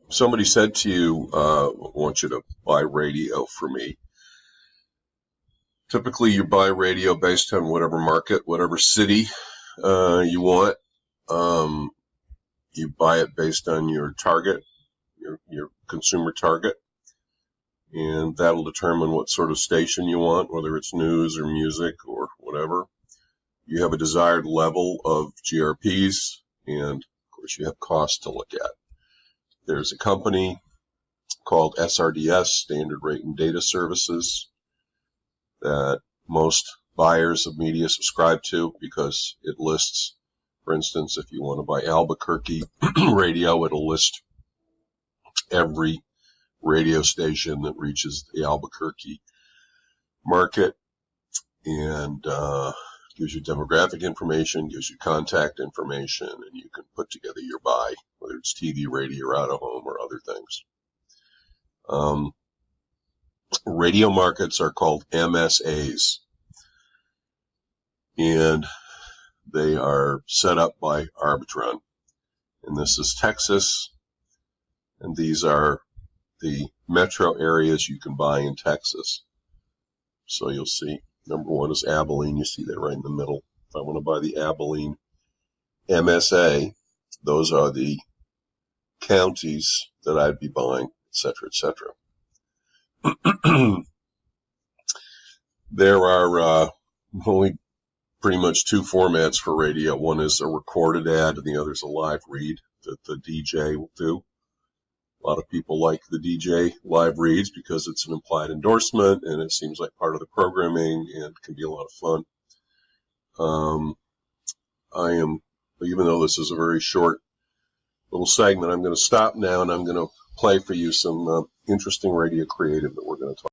somebody said to you, I want you to buy radio for me. Typically, you buy radio based on whatever market, whatever city you want. You buy it based on your target, your consumer target, and that'll determine what sort of station you want, whether it's news or music or whatever. You have a desired level of GRPs, and of course you have cost to look at. There's a company called SRDS, Standard Rate and Data Services, that most buyers of media subscribe to because it lists, for instance, if you want to buy Albuquerque radio, it'll list every radio station that reaches the Albuquerque market, and gives you demographic information, gives you contact information, and you can put together your buy, whether it's TV, radio, or out of home, or other things. Radio markets are called MSAs, and they are set up by Arbitron. And this is Texas, and these are the metro areas you can buy in Texas. So you'll see, number one is Abilene. You see that right in the middle. If I want to buy the Abilene MSA, those are the counties that I'd be buying, etc., etc. There are only pretty much two formats for radio. One is a recorded ad, and the other is a live read that the DJ will do. A lot of people like the DJ live reads because it's an implied endorsement, and it seems like part of the programming, and can be a lot of fun. Even though this is a very short little segment, I'm going to stop now, and I'm going to play for you some interesting radio creative that we're going to talk about.